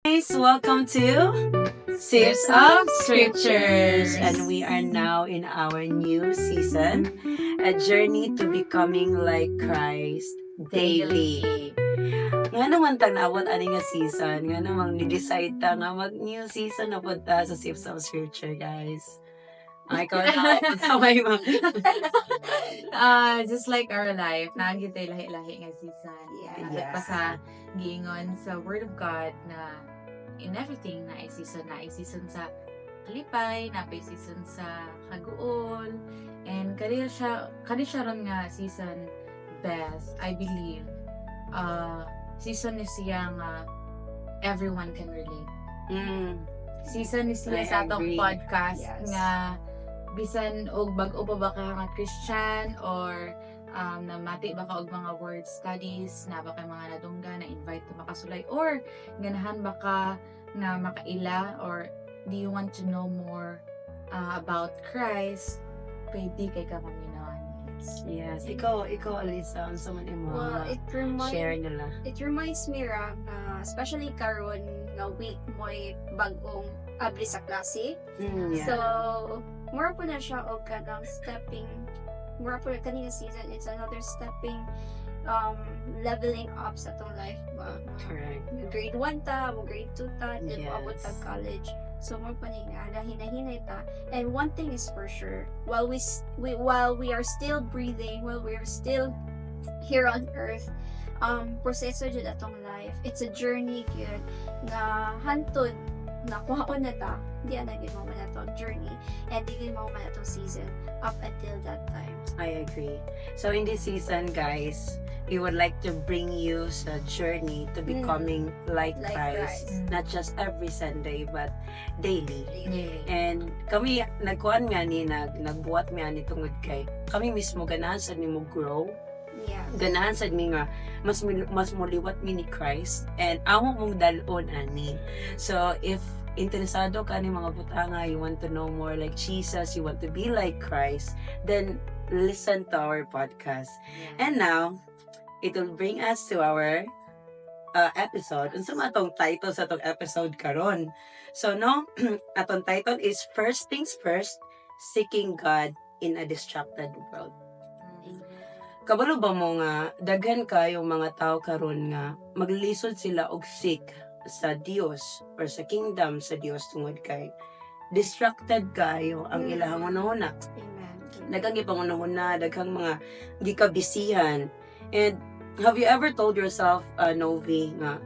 Guys, welcome to Sips of Scriptures, and we are now in our new season, a journey to becoming like Christ daily. Nga naman tang naabot ani nga season, nga namang ni-decide ta nga mag-new season na punta sa Sips of Scripture, guys. Ay, ikaw na, sa may mga... Just like our life, naagid tayo lahi-lahi nga season. Yes. Pa sa giingon sa Word of God na in everything na ay season sa kalipay, na ay season sa kaguol, and kani siya ron nga season best, I believe. Season ni siya nga everyone can relate. Season ni siya sa atong podcast nga bisan og bag-o pa ba ka nga Christian or namati ba ka og mga word studies na ba kay mga nadungga na invite to makasulay or ganahan ba ka na makaila or do you want to know more about Christ, pwede kay ka maminawan. Yes. Ikaw Alisa, unsa man imo share nila? It reminds me ra na especially karon nga week mo'y bagong abli sa klase. Yeah. So, mura po na siya og kanang stepping, mura po kanina season, it's another stepping leveling up sa tong life ba. Correct. Grade 1 ta, mo grade 2 ta, di mo abot ta Yes. college. So mo pa ni nga hinahinay ta. And one thing is for sure, while we are still breathing, while we are still here on earth, proseso jud atong life. It's a journey gyud nga hantod nakuhaon na ta, di na gid mo man atong journey and di gid mo man atong season up until that time. I agree. So in this season, guys, we would like to bring you sa journey to becoming like Christ. Not just every Sunday, but daily. And kami, nagkuhan nga ni, nagbuhat nga ni tungod kay, kami mismo ganahan sa ni mo grow. Yeah. Ganahan sa ni nga, mas muliwat mi ni Christ. And amo mong dalon ani. So if interesado ka ni mga butanga, you want to know more like Jesus, you want to be like Christ, then listen to our podcast. And now, it will bring us to our episode. Unsa man atong title sa atong episode karon? So no, atong title is First Things First, Seeking God in a Distracted World. Kabalo ba mo nga daghan kayo mga tao karon nga maglisod sila og seek sa Dios or sa kingdom sa Dios tungod kay distracted kayo ang ilahang una-una. Amen. Daghang gipangunahuna, daghang mga gikabisihan. And have you ever told yourself, Novi, nga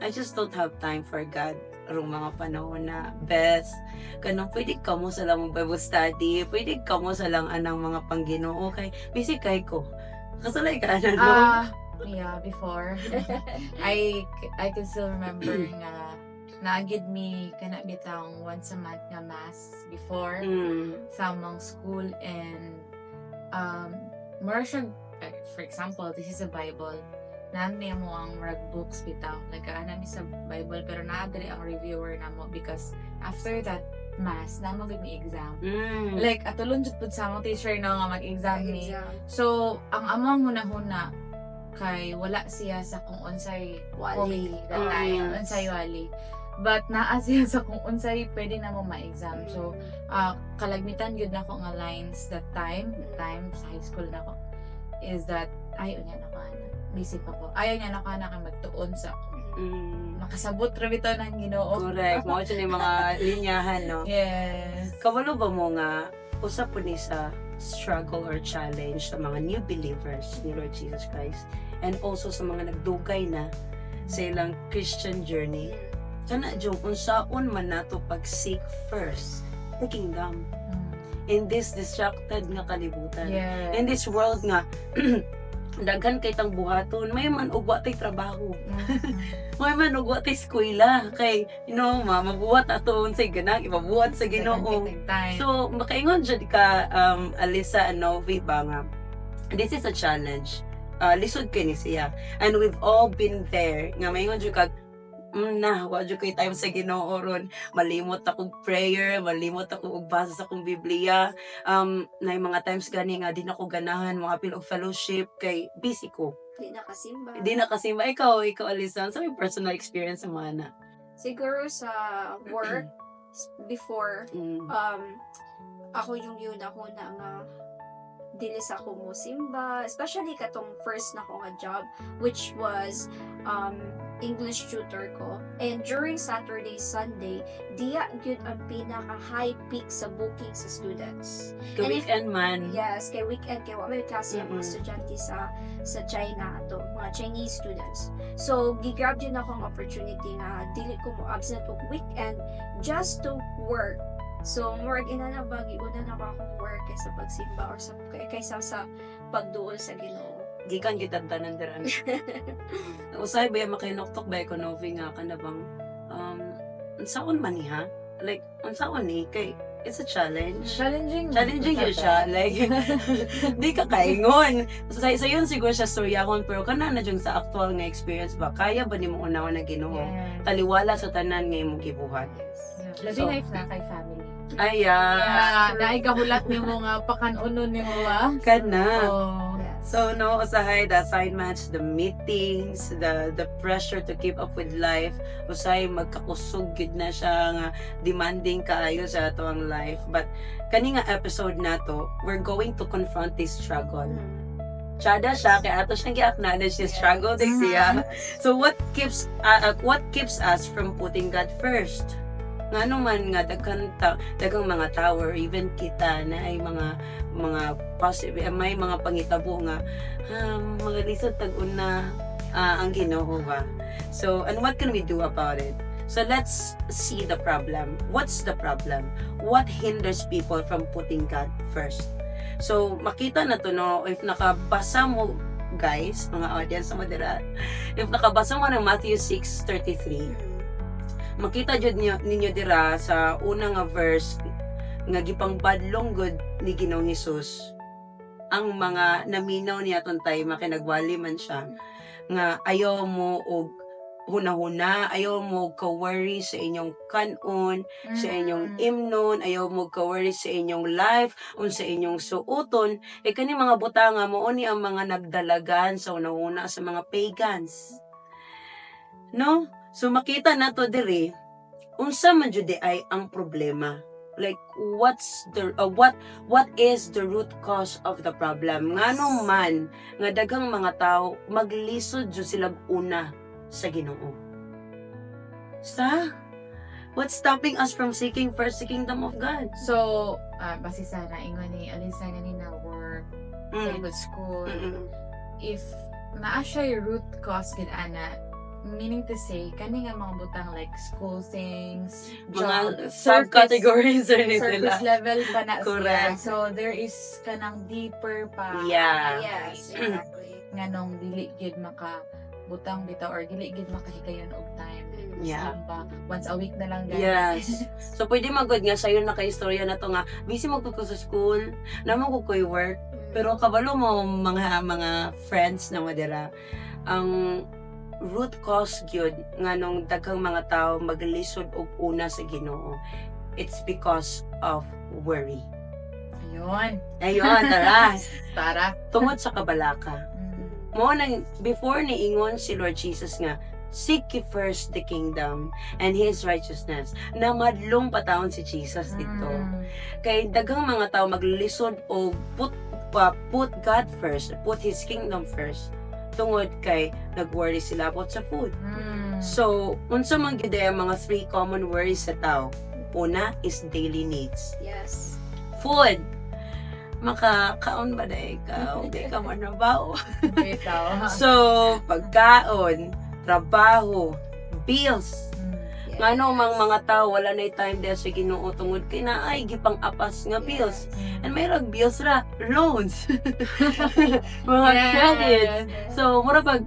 I just don't have time for God arong mga panahon na best kanang pwede ka mo sa lang Bible study, pwede ka mo sa lang anang mga pangginoo kay busy kay ko kasalay ka na no? Yeah, before I can still remember nga naagid mi kana bitang once a month nga mass before sa among school, and more siya, for example, this is a Bible, nani mo ang rag books bitaw, nagkaana mi sa Bible pero naadri ang reviewer namo because after that mass namo gid mi exam. Like atulon jud pud sa among teacher no nga mag-exam ni. So ang among hunahuna kay wala siya sa kung unsay Wali. that time, unsay wali. But naa siya sa kung unsay pwede na mo ma-exam. So kalagmitan gyud nako nga lines that time sa high school nako is that ay unya nako busy pa ko. Ayaw niya nakana kang magtuon sa makasabot ra bitaw ng Ginoo. Correct. Mao ni mga linyahan, no? Yes. Kabalo ba mo nga usap po ni sa struggle or challenge sa mga new believers ni Lord Jesus Christ and also sa mga nagdugay na sa ilang Christian journey. Kana jo unsaon man nato pag-seek first the kingdom in this distracted nga kalibutan. Yes. In this world nga daghan kay tang buhaton, may man ug wa tay trabaho. May man ug wa tay eskwela kay mabuhat ato unsay ganang ipabuhat sa Ginoo. So makaingon jud ka Alisa and Novi ba nga this is a challenge. Lisod kay ni siya and we've all been there nga maingon jud kag wa jud koy time sa Ginoo ron, malimot ako prayer, malimot ako og basa sa akong Biblia. Na mga times gani nga di na ko ganahan mga apil og fellowship kay busy ko. Di nakasimba. Di na kasimba. Ikaw Alisa, sa may personal experience sa mga na? Siguro sa work, before, Mm. ako yung yun ako na nga dili sa ako mo simba, especially katong first na ko nga job, which was English tutor ko. And during Saturday, Sunday, diya gyud ang pinaka high peak sa booking sa students. Ka And if- weekend man. Yes, kay weekend kay wa may klase ang mga Mm-mm. estudyante sa China ato, mga Chinese students. So gigrab din ako ang opportunity nga dili ko mo absent og weekend just to work. So more inana ba giuna na ba akong work kaysa pagsimba or kaysa sa pagduol sa Ginoo. Gikan kita tanan dira. Usay ba makinoktok ba ko novi nga kana bang unsaon man niya? Like unsaon ni kay it's a challenge. Challenging Challenging yun siya. Like, di ka kaingon. So, sa yun siguro siya storyahon, pero kana na dyan sa actual nga experience ba, kaya ba ni mo unawan na Ginoo? Yes. Taliwala sa tanan nga imong gibuhat. Labi So- life na kay family. Ay, Yeah, naay kahulat ni mo nga pakanunon ni mo Kana. Oh. Yes. So, no, usahay, the assignments, the meetings, the pressure to keep up with life, usahay, magkakusog gid na siya nga demanding kaayo sa ato ang life. But, kani nga episode na to, we're going to confront this struggle. Tsada siya, kaya ato siyang gi-acknowledge this struggle din siya. So, what keeps us from putting God first? Ngano man nga daghang mga tao or even kita na ay mga positive may mga pangitabo nga mga lisod tag-una ang Ginoo ba. So and what can we do about it? So let's see the problem. What's the problem? What hinders people from putting God first? So makita na to no, if nakabasa mo guys, mga audience mo dira, if nakabasa mo ng Matthew 6:33, makita jud ninyo dira sa unang nga verse nga gipangbadlong gud ni Ginoong Hesus ang mga naminaw niya ton tay makinagwali man siya nga ayaw mo og hunahuna, ayaw mo ka-worry sa inyong kanon, sa inyong imnon, ayaw mo ka-worry sa inyong life, sa inyong suoton, kani mga butanga mo ni ang mga nagdalagan sa unahuna sa mga pagans. No? So makita nato diri unsa man jud ay ang problema. Like what is the root cause of the problem? Ngano man nga daghang mga tao maglisod jud sila una sa Ginoo. What's stopping us from seeking first the kingdom of God? So, base sa naingon ni Alisa na work, very good school. If naa siya yung root cause gid ana, meaning to say kani nga mga butang like school things, job, Mga subcategories ni sila. surface level pa na siya. Correct. So there is kanang deeper pa. Yeah. Yes, exactly. Nganong dili gid maka butang bitaw or dili gid makahikayon og time. Yeah. Samba, once a week na lang gani. Yes. So pwede magod nga sayo na kay istorya na to nga busy mo ko sa school, namo ko koy work, pero kabalo mo mga friends na madira ang root cause gyud nganong daghang mga tao maglisod og una sa Ginoo. It's because of worry. Ayun. Ayun, tara. Tara. Tungod sa kabalaka. Mo nang before ni ingon si Lord Jesus nga seek ye first the kingdom and His righteousness. Namadlong patawon si Jesus dito. Kay daghang mga tao maglisod og put God first, put His kingdom first. Tungod kay nag-worry sila about sa food. So, unsa man gyud ang mga 3 common worries sa tao? Una is daily needs. Yes. Food. Makakaon ba na ikaw? Di ka manabaw. Bitaw. So, pagkaon, trabaho, bills. Yes. Ngano mang mga tao wala na time dahil sa Ginoo tungod kay naay gipang apas nga bills. And may rag bills ra, loans. Mga credit. So, mura pag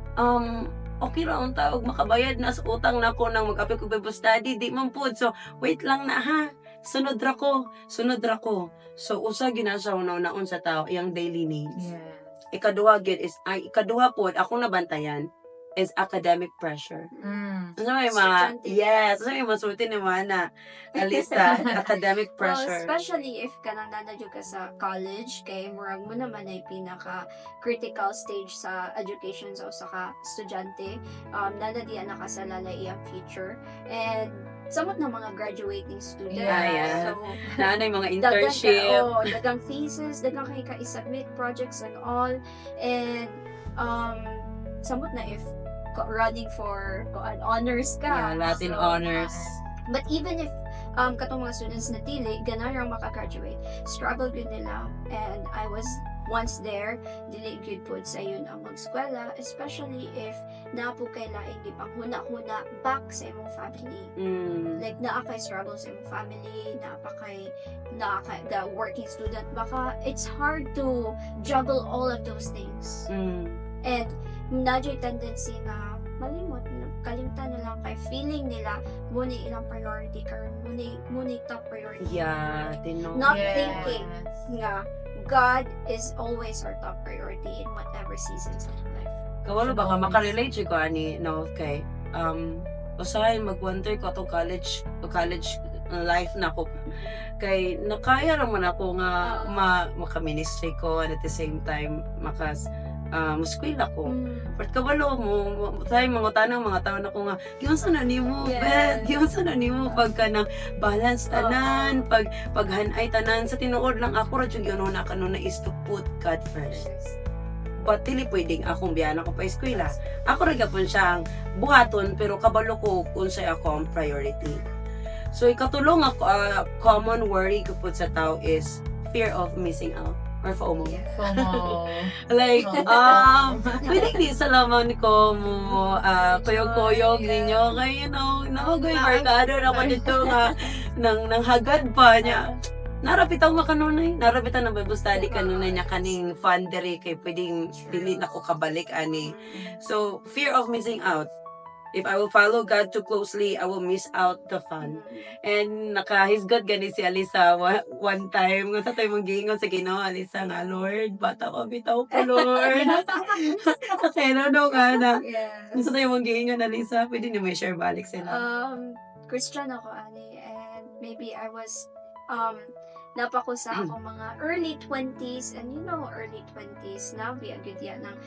okay ra unta og makabayad na sa utang nako nang mag-apply ko Bible study, di man pud. So, wait lang na ha. Sunod ra ko. So, usa ginasaw na naon sa tao iyang daily needs. Yeah. Ikaduha gid is ikaduha pod akong nabantayan is academic pressure. Ano may mga, Estudyante. yes, ano may masulti naman na, Alisa, academic Well, pressure. especially if kanang nanadyo ka sa college, kay murag mo naman ay pinaka-critical stage sa education sa usa ka estudyante. Nanadiyan na ka sa lalay ang future. And samot na mga graduating students. Yeah. So, Na ano yung mga internship. dagang thesis, dagang kay ka i-submit projects and all. And, samot na if running for honors ka. Yeah, Latin So, honors. But even if katong mga students na dili, ganarang makagraduate, struggle good nila. And I was once there, dili good po sa yun ang mag-eskwela, especially if napo kay laing di pang huna-huna back sa imong family. Like, naa kay struggle sa imong family, naa kay the working student, baka it's hard to juggle all of those things. And nadyo'y tendency na malimot, kalimtan na lang kay feeling nila muna ilang priority karon muna top priority. Yeah, Not thinking nga God is always our top priority in whatever seasons of life. Kawalo ba ka makarelate ko ani no kay usahay mag-wonder ko to college life na ko kay nakaya ra man ako nga maka-ministry ko and at the same time muskwila ko. But kabalo mo tayo mga tanang mga tao na ko nga giunsa na nimo bet giunsa na nimo pagka nang balance tanan paghanay tanan sa tinuod lang ako ra jud yun na kanuna is to put God first. But dili pwedeng akong biyana ko pa eskwela. Ako ra gyapon siyang buhaton pero kabalo ko unsay ako ang priority. So ikatulong ako common worry ko pud sa tao is fear of missing out or FOMO. FOMO. Like pwede di sa laman ko mo kuyog-kuyog ninyo kay nagoy markado na ko dito nga nang hagad pa niya. Narapitaw makanunay, narapitan ng Bible study kanunay niya kaning fundere kay pwedeng dili na ko kabalik ani. So fear of missing out. If I will follow God too closely, I will miss out the fun. And nakahisgot gani si Alisa one time. Kung sa tayo mong giingon sa Ginoo, Alisa nga, Lord, bata ko, bitaw ko, Lord. Kasi nga na. Kung sa tayo mong giingon, Alisa, pwede niyo may share balik sila. Christian ako, ani. And maybe I was, napako sa ako mga early 20s. And early 20s, na, agad yan ng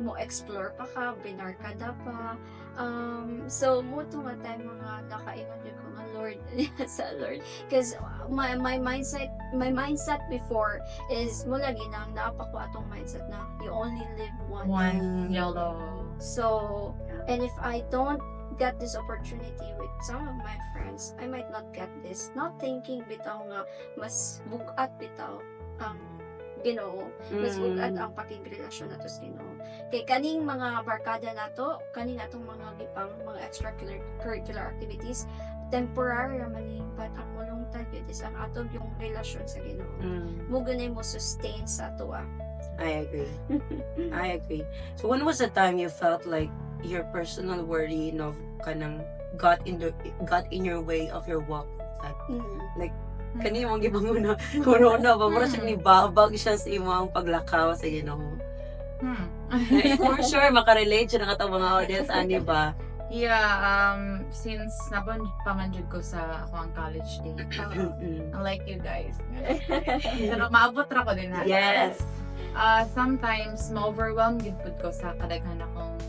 mo explore pa ka, binarkada pa. So, muto nga tayo mga nakaingon ko nga Lord, sa Lord. Because my mindset before is mula ginang napako atong mindset na you only live once. One YOLO. So, and if I don't get this opportunity with some of my friends, I might not get this. Not thinking bitaw nga mas bugat bitaw ang Ginoo, mas bugat ang pakigrelasyon nato sa Ginoo. Kay kaning mga barkada nato, kaning atong mga gipang mga extracurricular activities, temporary naman ni, but ang mulungtad yun is ang atong yung relasyon sa Ginoo. Mo ganay mo sustain sa ato. I agree. So when was the time you felt like your personal worry kanang got in your way of your walk? Like kani mong gibanguna corona ba mura siya ni babag siya sa imong paglakaw sa Ginoo. For sure makarelate siya ng atong mga audience ani ba? Yeah, since napamanjud ko sa akong college day. Unlike you guys. Pero maabot ra ko din ha. Yes. Sometimes ma-overwhelm gid pud ko sa kadaghan akong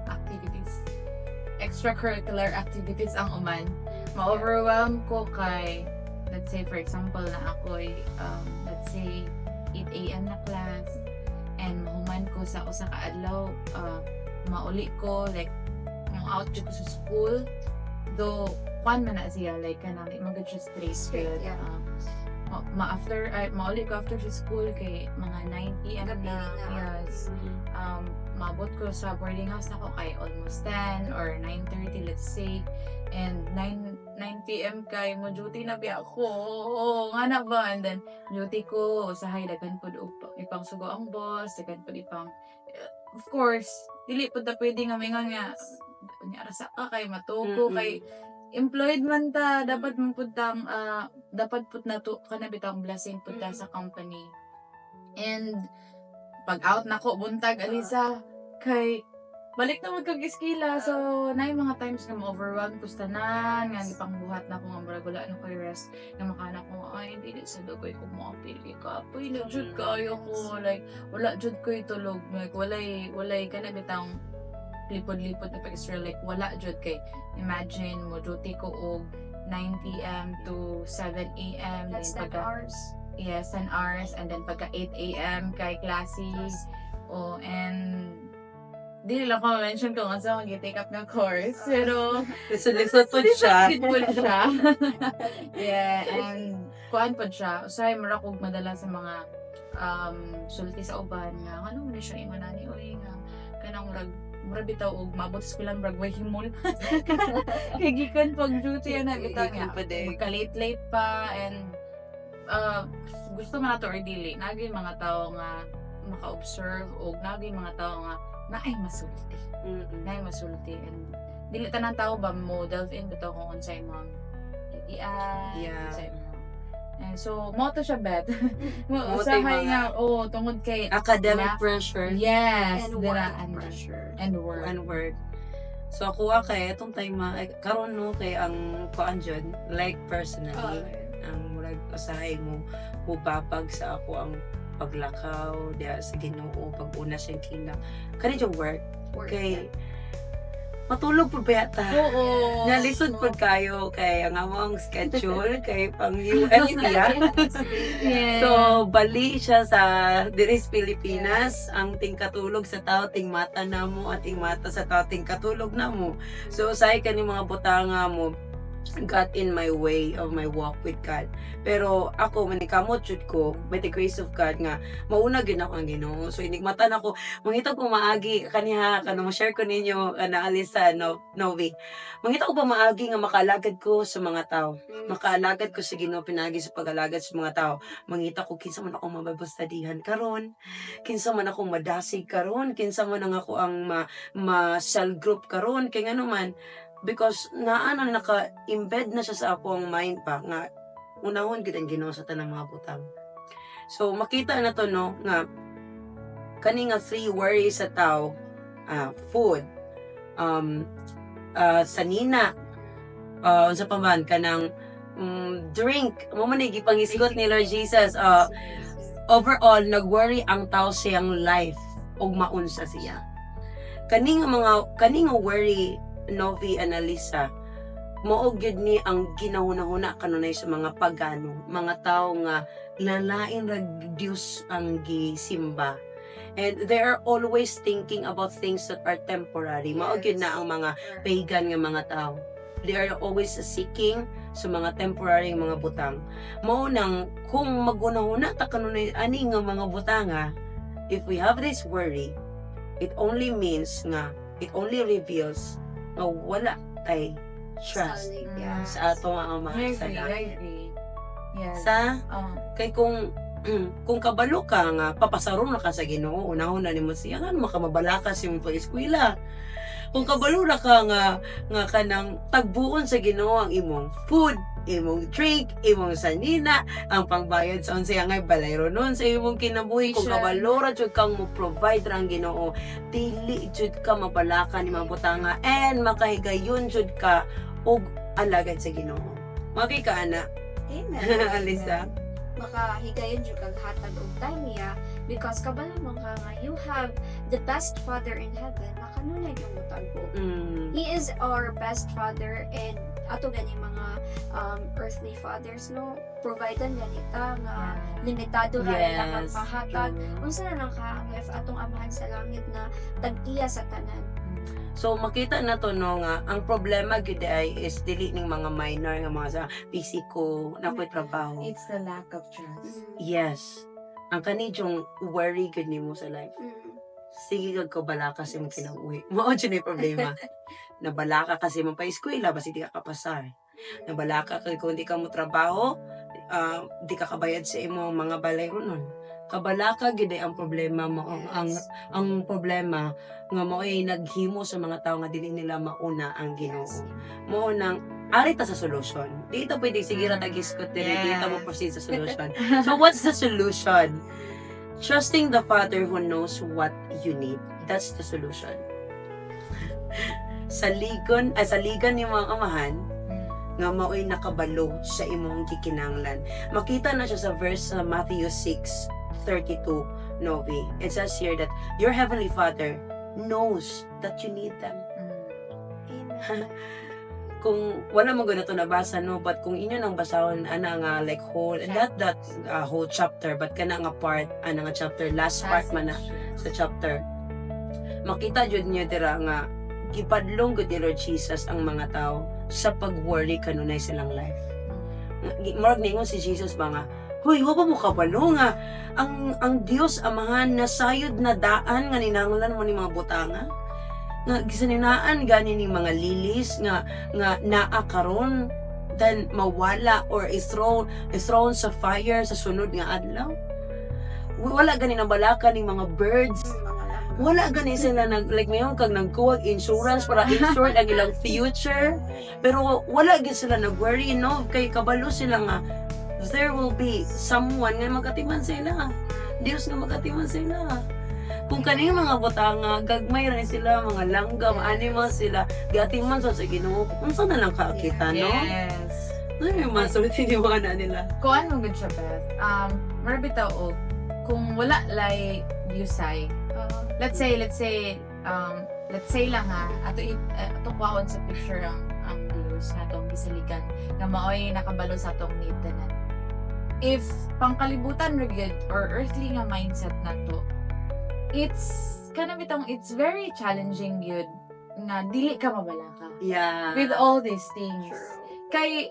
activities. Extracurricular activities ang uman. Ma-overwhelm ko kay, let's say for example na ako'y let's say 8 AM na class and mahuman ko sa usa ka adlaw, mauli ko like out ko sa school, though man na siya like kanang magud siya straight Yeah. mauli ko after sa school kay mga 9 PM na. Yes. Maabot ko sa boarding house na ko kay almost 10 or 9:30 let's say, and 9 PM kay mo duty na biya ako nga na ba, and then duty ko usahay daghan pud ipang sugo ang boss, daghan pud ipang of course dili pud ta pwede nga mingon nga rasa ka kay matuko kay employed man ta, dapat man pud tang dapat pud nato kana bitang blessing pud ta sa company. And pag out nako buntag Alisa kay balik na magkag-iskila. So, na yung mga times nga ma-overwhelm ko sa tanan, nga ipangbuhat na ko nga murag wala ano ko rest, nga makana ko, ay, dili sa dagoy ko mo apili ka. Pwede, jud kayo ko, like, wala jud ko itulog, like, walay ka na bitang lipod-lipod na pag-Israel, like, wala jud kay, imagine mo, duty ko og 9 p.m. to 7 a.m. That's 10 then hours. Yes, 10 hours, and then pagka 8 a.m. kay classes. Oh, and di lang ko mention kung asa mag-take up ng course. Pero, Lisod po siya. Pitbull siya. Yeah, and kuan po siya. Usay, mura kong madala sa mga sulti sa uban nga. Ano mo na siya imanani? Uy, nga. Kanang mura bitaw og maabot sa eskwelahan murag way himol. Kay gikan pag duty na bitaw Gikan nga. pa din. Magka-late pa and gusto man nato or dili. Nagay mga tao nga maka-observe o nagay mga tao nga naay masulti. Naay masulti and dili tanang tao ba mo delve in bitaw kung unsay mo Yeah. unsay mo. And so mo to siya bet. Mo to Usahay yung nga tungod kay Academic math. pressure. Yes, And dira work and pressure. work. One word. So ako kay itong time karon no kay ang kuan jud like personally ang murag usahay mo mupapag sa ako ang paglakaw diya sa Ginoo pag una siyang kina kani yung work kay matulog po ba yata? Oo. Nalisod po kayo kay ang among schedule kay pang US niya. Yeah. So, bali siya sa Diris Pilipinas, ang tingkatulog sa tao, ting mata na mo, at ting mata sa tao, ting katulog na mo. So, say ka ni mga butanga mo, got in my way of my walk with God. Pero ako, manikamot jud ko, by the grace of God nga, mauna gid ako ang Ginoo. So, inigmatan ako, mangita ko maagi, kaniha, kanong share ko ninyo, na Alisa, Novi. Mangita ko pa maagi nga makaalagad ko sa mga tao. Makaalagad ko sa Ginoo, pinagi sa pag-alagad sa mga tao. Mangita ko, kinsa man akong mababastadihan karon, kinsa man akong madasig karon, kinsa man ang ako ang ma-cell group karon, kay nga naman, because naano naka-embed na siya sa akong mind pa nga unahon gid ang Ginoo sa tanang mga butang. So makita na to no nga kani nga 3 worries sa tao, food, sanina, unsa pa man kanang drink, mo man gipangisgot ni Lord Jesus, overall nag-worry ang tao siyang life ug maunsa siya. Kani nga worry Novi Analisa, mao gyud ni ang ginahuna-huna kanunay sa mga pagano, mga tao nga lalain ra Dios ang gisimba. And they are always thinking about things that are temporary. Mao gyud na ang mga pagan nga mga tao. They are always seeking sa mga temporary mga butang. Mao nang kung magunahuna ta kanunay ani nga mga butanga, if we have this worry, it only means nga, it only reveals nga wala tay trust sa ato nga mga sa I agree. Yes. sa kay kung kabalo ka nga papasaro na ka sa Ginoo unahon na nimo siya nga makamabala ka sa imong pag-eskwela. Kung kabalo na ka nga kanang tagbuon sa Ginoo ang imong food, imong drink, imong sanina, ang pangbayad sa unsay angay balayro nun sa imong kinabuhi. Kung kabalo ra jud kang mo provide ra ang Ginoo, dili jud ka mabalaka ni mga butanga and makahigayon jud ka og alagad sa Ginoo. Maki ka ana. Amen. Alisa. Makahigayon jud kag hatag og time niya because kabalo man ka nga you have the best father in heaven na kanunay yung mutagbo. He is our best father and ato gani mga earthly fathers no providean ganita nga limitado ra lang magpahatag unsa na lang ka if atong amahan sa langit na tag-iya sa tanan. So makita na to no nga ang problema gyud ay is dili ning mga minor nga mga sa pisiko na koy trabaho. It's the lack of trust. Yes. Ang kanidyong worry gyud nimo sa life. Sige kag kabalaka sa imong kinabuhi. Mao jud ni problema. Nabalaka kasi mo pa eskwela basi di ka kapasar. Nabalaka kay kung di ka mo trabaho, di ka kabayad sa imong mga balayro nun. Kabalaka gid ang problema mo ang problema nga mo ay naghimo sa mga tao nga dili nila mauna ang Ginoo. Mo nang ari ta sa solution. Di ito pwede sige ra tag-iskot dili dito mo proceed sa solution. So what's the solution? Trusting the Father who knows what you need. That's the solution. saligan ni mga amahan nga mao'y nakabalo sa imong gikinanglan. Makita na siya sa verse sa Matthew 6:32, Novi. It says here that your heavenly Father knows that you need them. Amen. Kung wala mo ganito nabasa, no, but kung inyo nang basahon ana nga like whole, not that whole chapter, but kana nga part, ana nga chapter, last part man na sa chapter, makita jud niyo dira nga gipadlong gud ni Lord Jesus ang mga tao sa pag-worry kanunay silang life. Marag ningon si Jesus ba nga, huy, wa ba mo kabalo nga ang Dios Amahan nasayod na daan nga ninanglan mo ni mga butanga? Nga gisaninaan gani ni mga lilis nga naa karon then mawala or is thrown sa fire sa sunod nga adlaw. Wala gani na balaka ni mga birds. Wala gani sila like mayon kag nagkuwag insurance para insured ang ilang future, pero wala gid sila nag-worry, no, kay kabalo sila nga there will be someone nga magatiman sila, Dios nga magatiman sila. Kung kaning mga butanga gagmay ra ni sila, mga langgam, animal sila gatiman sa Ginoo, unsa na lang kakita, no? Yes. Ay, masulitin yung mga na nila. Kung ano good siya, Beth. Marabitaw og kung wala lay Diosay. Let's say lang ha, ato kwaon sa picture ang Dios na itong gisaligan na maoy nakabalo sa atong need tanan. If pangkalibutan rigid or earthly nga mindset na to, it's very challenging yun na dili ka mabalaka Yeah. with all these things. Kay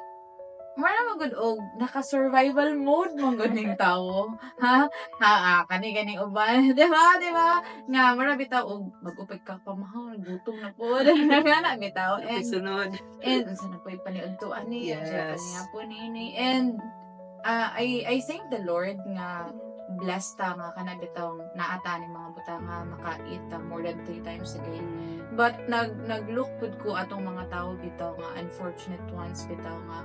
mara magud og naka-survival mode mong ning tawo. Ha? Kani uban. Di ba? Nga mara bitaw og mag-upay ka pamahal, gutom na po. Nga na bitaw. Sunod. And unsa na po'y paniudtoan ni, Yes. niya po ni. And I thank the Lord nga blessed ta nga kana bitaw naata ni mga butanga maka-eat ta more than 3 times a day. But nag-look pud ko atong mga tawo bitaw nga unfortunate ones bitaw nga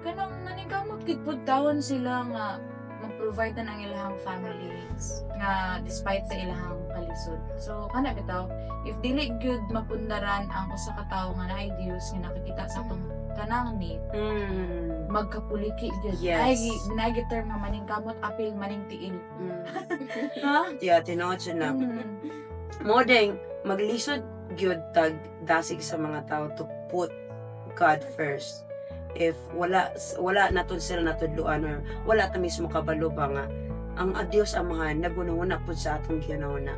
kanang nanigamot gid pud tawon sila nga mag-provide na ng ilahang families nga despite sa ilahang kalisod. So kana bitaw if dili gyud mapundaran ang usa ka tawo nga naay Dios nga nakakita sa atong tanang need, magkapuliki gyud. Yes. Ay nagiterm nga maning kamot apil maning tiil. Ha? Yeah, tinuod siya na. Modeng maglisod gyud tag dasig sa mga tao to put God first. If wala natud sila natudluan or wala ta mismo kabalo ba nga ang Dios Amahan nagunahuna pud sa atong ginahuna.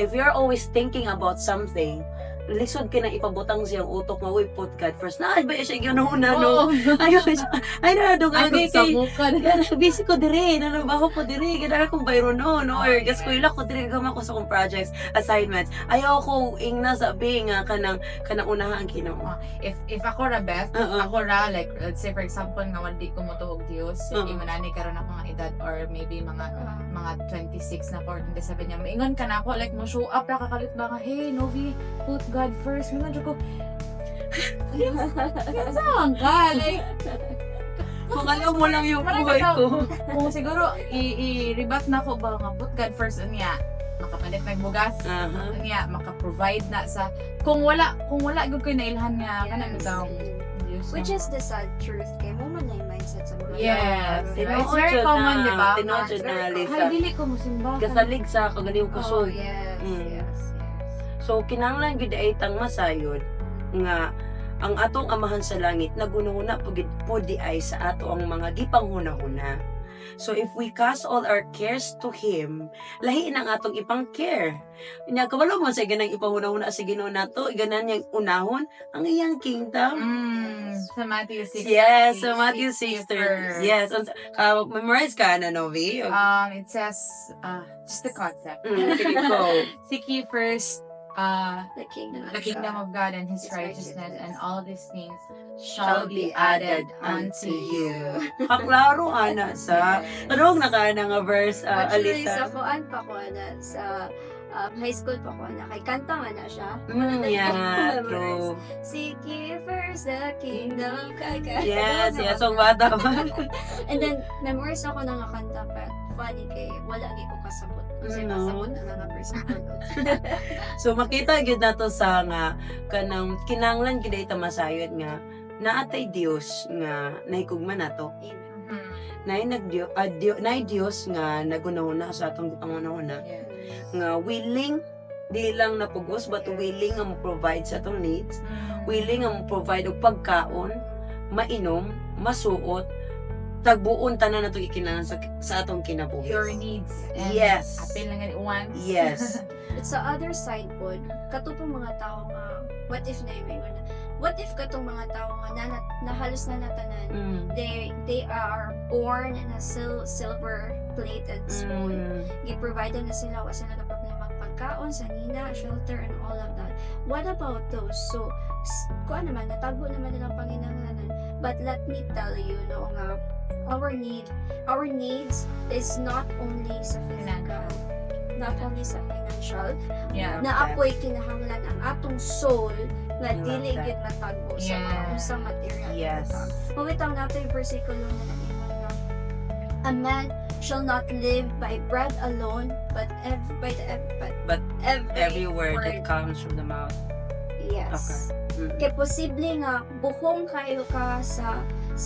If you're always thinking about something, lisod ka na ipabutang siyang utok nga uy put God first. Na ba siya ginahuna no? Ay na dugay kay busy ko dire, nanabaho ko dire, ganahan kong bayro no, or gas ko ila ko dire gama ko sa kong projects, assignments. Ayaw ko ingna sabi nga kanang unahan Ginoo. If ako ra Beth, ako ra like let's say for example nga wala ko motuog Dios, imanani karon ako nga edad or maybe mga 26 na 47 niya. Maingon ka na ako like mo show up ra kakalit ba nga hey Novi, put God first. Mingon ko saan ka like Kung alam mo lang yung buhay ko. Kung siguro i-rebat na ko ba nga put God first niya makapalit ng bugas niya maka-provide na sa kung wala gud koy nailhan nga kana bitaw Diyos. Which is the sad truth kay mo man na yung mindset sa mga yes, tao. it's very common, di ba? Tinuod na Lisa. Ay, dili ko musimba. Kasalig sa kagaliw ko so. Yes. So kinahanglan gid ay tang masayod nga ang atong Amahan sa langit nagunahuna pud di ay sa ato ang mga gipanghuna-huna. So if we cast all our cares to Him, lahi nang atong ipang care. Nya kabalo mo sa ganang ipahuna-huna sa Ginoo nato, ganan yang unahon ang iyang kingdom. Sa Matthew 6. Yes, so Matthew 6. Yes, memorize ka na Novi. It says just the concept. Sige ko. Seek ye first The the kingdom of God and His righteousness, and all these things shall be added unto you. Kaklaro ana sa tarong na ka nga verse Actually, Alisa. sa kuan pa ko na sa high school pa ko na kay kanta nga na siya. Yeah, true. Seek ye first the kingdom kay Yes, so bata pa. And then memorize ako na nga kanta pa funny kay wala gyud ko kasabot. Kasi No. kasabot na nga person. So makita gyud nato sa nga kanang kinahanglan gyud ita masayod nga naatay Dios nga nahigugma nato. Amen. Nay Dios nga nagunahuna sa atong pangunahuna Yes. nga willing di lang na pugos but willing nga mo-provide sa atong needs, willing nga mo-provide og pagkaon, mainom, masuot, tagbuon tanan nato gikinahanglan sa atong kinabuhi. Your needs. And Yes. apil lang nga wants. Yes. But sa other side po, katupong mga tao nga, what if na yun, what if katong mga tao nga na halos na natanan, Mm. they are born in a silver plated spoon. Gi-provide na sila wa sila na problema pagkaon sa nina, shelter and all of that. What about those? So kuan naman natago naman nilang panginahanglanan. But let me tell you no nga our needs is not only sa physical, not only sa financial, Yeah. na apoy kinahanglan ang atong soul nga I love dili that. gyud matagbo sa mga Yes. usang material. Yes. Mawitaw nato yung versikulo na nag-ingon nga, a man shall not live by bread alone, but But every every word that comes from the mouth. Yes. Mm. Kaya posible nga buhong kayo ka sa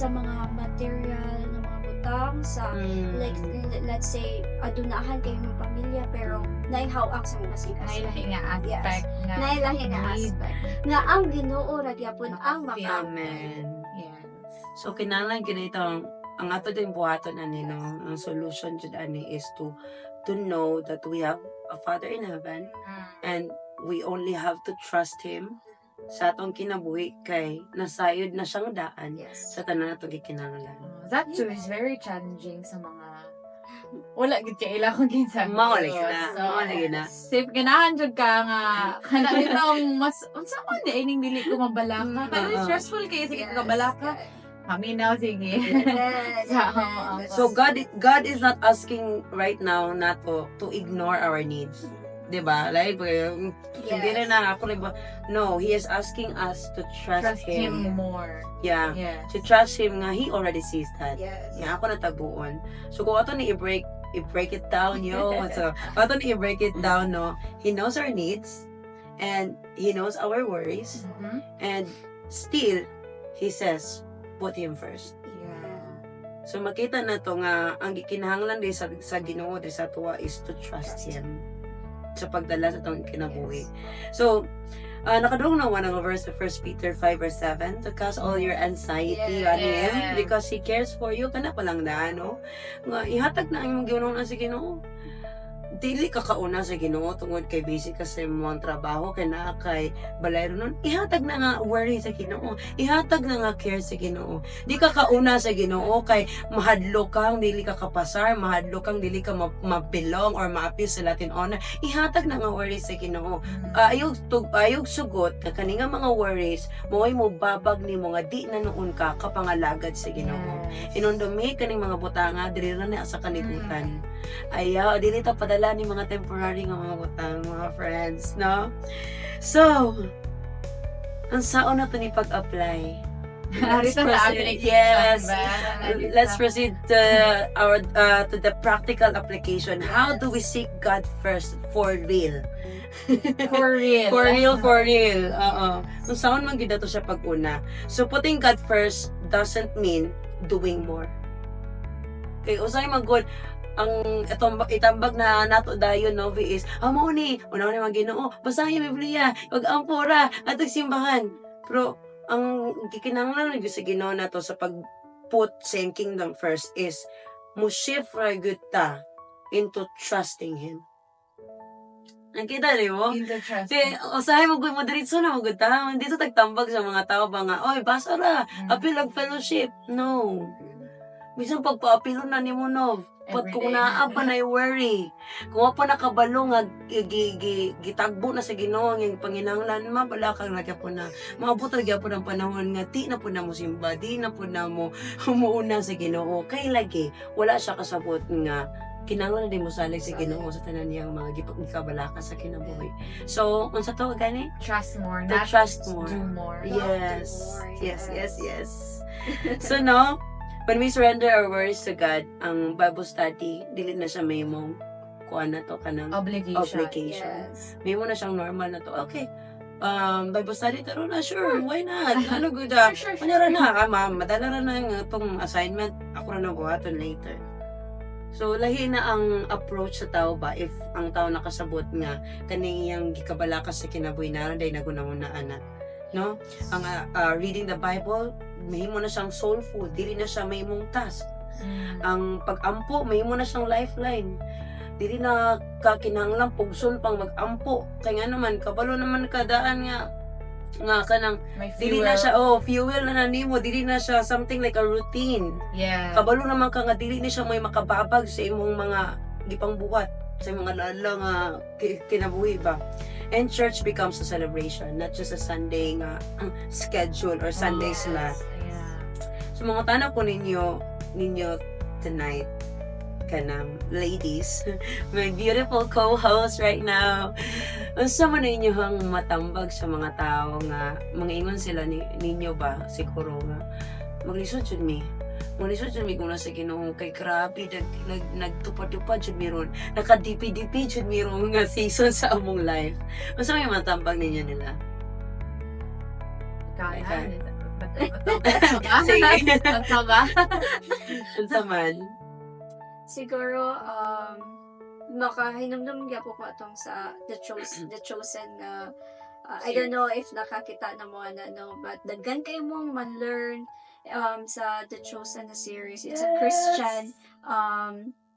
mga material na mga butang sa like let's say adunahan kayo ng pamilya pero naihawak sa mga Nailahi nga aspect nga. Nailahi nga need. aspect nga ang Ginoo ra gyapon ang Makafeel. maka Amen. Yes. So kinahanglan gyud ito ang ato din buhaton ani no, ang solution jud ani is to know that we have a Father in heaven and we only have to trust Him sa atong kinabuhi kay nasayod na siyang daan yes. sa tanan nato gikinahanglan. That too is very challenging sa mga wala gid kay ila kung kinsa. Mao lagi na, So, mao lagi na. safe ganahan jud ka nga kana itong mas unsa man di ining dili ko mabalaka. Pero Oo. stressful kay sige ka balaka. Paminaw sige. Yes. So God is not asking right now not to ignore our needs. 'Di ba? Like hindi na ako like no, He is asking us to trust, Trust him Him. more. Yeah. Yes. To trust Him nga He already sees that. Yes. Nga ako natabuon. So kung ato ni i-break it down yo. So ato ni i-break it down no. He knows our needs and He knows our worries Mhm. and still He says put Him first. Yeah. So makita na to nga ang gikinahanglan di sa Ginoo di sa tuwa is to trust Him sa pagdala sa tong kinabuhi. So nakadung na one ng verse 1 Peter 5 verse 7 to cast all your anxiety on Him Yes. because He cares for you. Kana pa lang na no nga ihatag na ang imong Ginoo sa Ginoo. Dili ka kauna sa Ginoo tungod kay busy ka sa imong trabaho kay naa kay balayro nun. Ihatag na nga worry sa Ginoo. Ihatag na nga care sa Ginoo. Di ka kauna sa Ginoo kay mahadlo kang dili ka kapasar, mahadlo kang dili ka mabelong or maapil sa Latin honor. Ihatag na nga worry sa Ginoo. Ayog sugot nga kaninga mga worries mo'y mo babag nimo nga di na noon ka kapangalagad sa Ginoo. Inundumi kaning mga butanga diri ra na sa kanibutan. Ayaw, dili ta padala ni mga temporary nga mga butang, mga friends, no? So, ang saon na to ni pag-apply. Arito sa application. Yes. ba? Let's proceed to to the practical application. How do we seek God first for real? For real. For real. Oo. So, saan man gid to siya pag-una. So, putting God first doesn't mean doing more. Kay usay magod ang itambag na nato dayon novi is amo ni una ni Ginoo basahin yung Biblia wag ampura at simbahan pero ang gikinahanglan gyud sa Ginoo nato sa pag put sa kingdom first is mo shift ra gyud ta into trusting Him. Nakita niyo mo? Into trust. Di, usahay mo diretso na magud ta. Hindi to tagtambag sa mga tao ba nga, oy, basa ra, apil og fellowship. No. Bisan pagpaapilo na nimo no. Pat kung naa pa na worry. Kung pa nakabalo nga gitagbo na sa Ginoo ng panginahanglan mabala kang nagyapon na. Maabot ra gyapon ang panahon nga di na pud na mo simba, di na pud na mo humuuna sa Ginoo. Kay lagi wala siya kasabot nga kinahanglan na din mo salig sa Ginoo sa tanan niyang mga gikabalaka sa kinabuhi. So, unsa to gani? Trust more. To Not trust more. do more. Yes. more, Yes, yes, yes. yes. So no, when we surrender our worries to God, ang Bible study, dili na siya may mong kuha na to kanang obligation. Yes. May mo na siyang normal na to. Okay, Bible study taro na, sure, why not? Ano good ah. Sure. Manira na, ma'am, madala ra na itong assignment. Ako na buhaton later. So, lahi na ang approach sa tao ba if ang tao nakasabot nga kaniyang gikabala ka sa kinabuhi na day nagunahunaan na. No? Ang reading the Bible, mahimo na siyang soul food, dili na siya mahimong task. Ang pag-ampo, mahimo na siyang lifeline. Dili na kakinahanglan pugson pang mag-ampo. Kaya nga naman, kabalo naman kadaan nga kanang May dili na siya fuel na nimo, dili na siya something like a routine. Yeah. Kabalo naman ka nga dili ni siya may makababag sa imong mga gipangbuhat sa imong alaala nga kinabuhi ba. And church becomes a celebration, not just a Sunday nga schedule or Sunday slot. Yeah. So mga tanong ko ninyo tonight, kanang ladies, my beautiful co-host right now. Unsa man ninyo hang matambag sa mga tao nga mga ingon sila ninyo ba siguro nga maglisod jud mi. Maglisod jud mi kung nasa Ginoo kay grabe nagtupad-tupad jud mi ron. Nakadipi-dipi jud mi ron nga season sa among life. Unsa may matambag ninyo nila? Kaya. Sige. Unsa ba? Unsa man? Siguro, makahinumdum niya po ko atong sa The Chosen na I don't know if nakakita na mo na no, but daghan kayo mong man-learn sa The Chosen na series. It's a Christian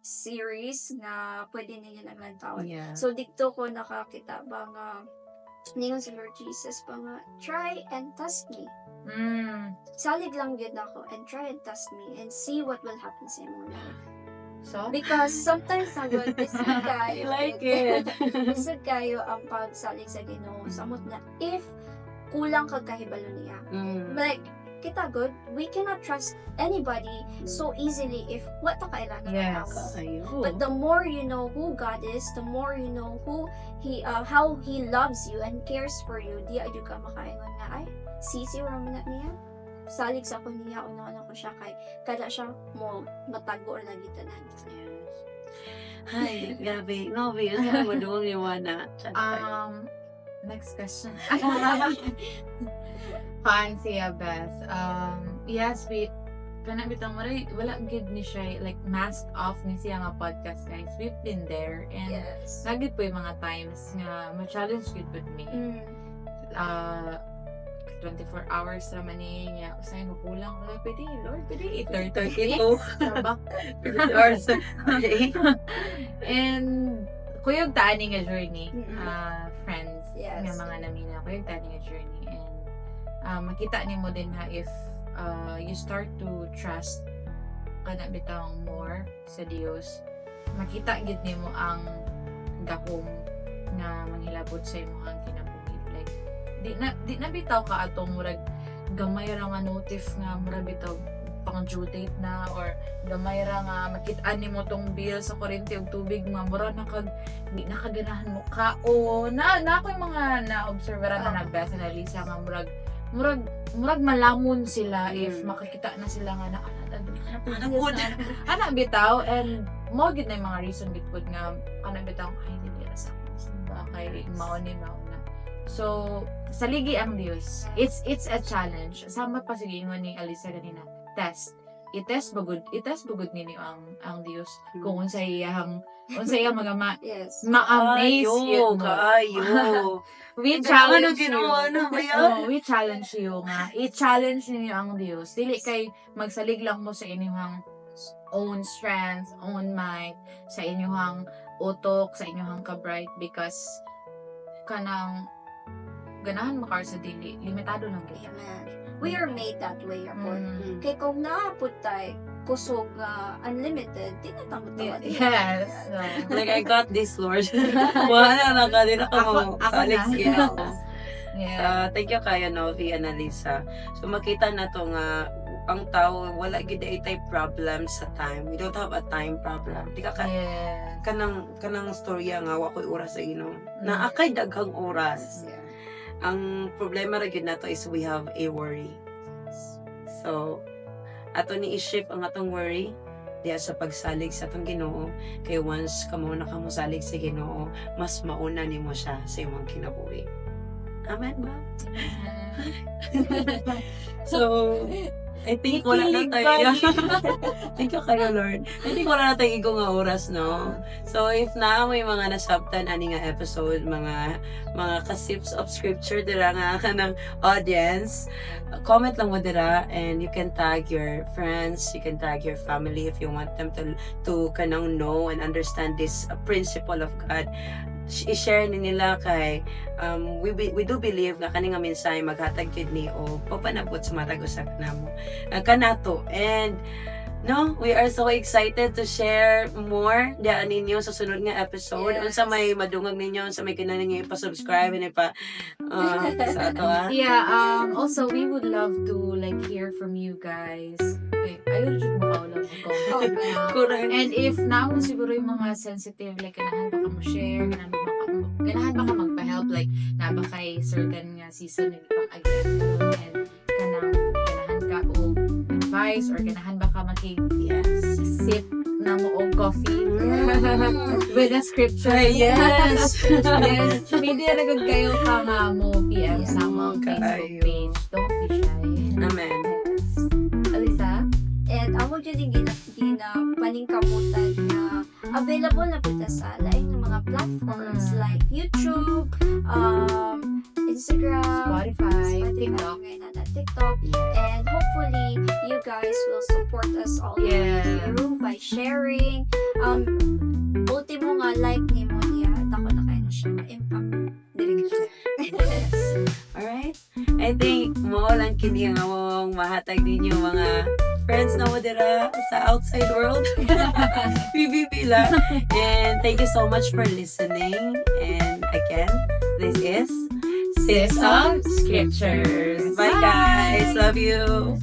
series na pwede ninyo naglantawan. Yeah. So dito ko nakakita ba nga ningon si Lord Jesus pa nga, try and test me. Salig lang yun ako and try and test me and see what will happen sa imong life. So? Because sometimes sagod isig I kayo. like it. Isig kayo ang pagsalig sa Ginoo. Samot na if kulang kag kahibalo niya. Like kita good, we cannot trust anybody so easily if what ta kailangan Yes. ako. But the more you know who God is, the more you know who He, how He loves you and cares for you, di ayo ka makaingon nga ay sisi ra man na niya. Salig sa ko niya una ko siya kay kada siya mo matago or lagi tanan. Yes. Hi, grabe. No, be ano mo doon ni Wana? Next question. Fine, siya Beth. Yes, kanabitang wala good ni siya, like masked off ni siya nga podcast guys. We've been there and Yes. nagit po yung mga times nga ma-challenge good with me. 24 hours naman niya. Usay mo kulang. Wala, pwede, Lord, pwede. 32. Trabaho. Hours. And, kuyog taan nga journey, friends, Yes. nga mga namina, kuyog taan nga journey. And, makita ni mo din ha if you start to trust kana bitang more sa Dios, makita gid nimo ang gahom nga manghilabot sa imong kinabuhi. Like di na bitaw ka atong murag gamay ra nga notif nga murag bitaw pang due date na or gamay ra nga makit-an nimo tong bill sa kuryente ug tubig nga mura na kag di na kaganahan mo ka o na ako yung mga na-observe ra na nagbasa na Lisa nga murag malamon sila if makakita na sila nga na ana bitaw and mo gid na yung mga reason bitpud nga ana bitaw ay dili ra sa ba kay mao na. So sa ligi ang Dios, it's a challenge. Sama pa sige ingon ni Alisa kanina, test. I-test bugod nini ang Dios kung unsay iyang mga Yes. ma-amaze you Kaayo. we challenge you. We challenge you nga. I-challenge ninyo ang Dios. Dili kay magsalig lang mo sa inyong own strength, own mind, sa inyong utok, sa inyong ka-bright because kanang ganahan makar sa dili, limitado lang kita. Amen. We are made that way, ako. Mm. Kay kung naapod tayo, kusog unlimited, di na tamo tawad. Yes. Like, I got this, Lord. Wala na ka din ako Alex. na. Yeah. Thank you kayo, Novi and Alisa. So, makita na to nga, ang tao, wala gid ay type problem sa time. We don't have a time problem. Di ka Yes. kanang storya nga, wako'y oras sa inom. Na akay daghang oras. Yeah. Ang problema ra gyud nato is we have a worry. So, ato ni i-shift ang atong worry diya sa pagsalig sa atong Ginoo, kay once kamo na kamo salig sa Ginoo, mas mauna nimo siya sa imong kinabuhi. Amen ba? So, I think wala na tayo. Thank you kayo, Lord. I think wala na tayo igong nga oras, no? So, if na may mga nasabtan ani nga episode, mga kasips of scripture dira nga kanang audience, comment lang mo dira, and you can tag your friends, you can tag your family if you want them to kanang know and understand this principle of God. I-share ni nila kay we do believe nga kani nga mensahe maghatag gid ni o papanabot sa matag usa kanamo kanato. And no, we are so excited to share more diyan ninyo sa sunod nga episode. Yes. Unsa may madungag ninyo, unsa may kinahanglan ninyo ipa-subscribe and sa ato Yeah, also we would love to like hear from you guys. Ayun jud mo kaulan ko. Correct. And if naamo siguro yung mga sensitive, like ganahan ba ka mo share, ganahan ba ka magpa-help, like na ba kay certain nga season ng ipang again, and ganahan ka o advice, or ganahan ba ka sip na mo og coffee with a scripture. Yes. Yes. Hindi na gud kayo ka nga mo PM sa Yes. mga Facebook Kaayo. page. Don't be shy. Amen. Alisa? And amo jud yung paningkamutan na available na pud sa lain ng mga platforms like YouTube, Instagram, Spotify, TikTok. TikTok, and hopefully you guys will support us all the way Yes. through by sharing. Ultimo nga like ni mo niya, dako na kayo na siya ma-impact. Yes. Alright. I think mo lang kini nga mong mahatag ninyo mga friends na mo dira sa outside world. BBB lang. And thank you so much for listening. And again, this is Sips of Scriptures. Bye guys. Love you.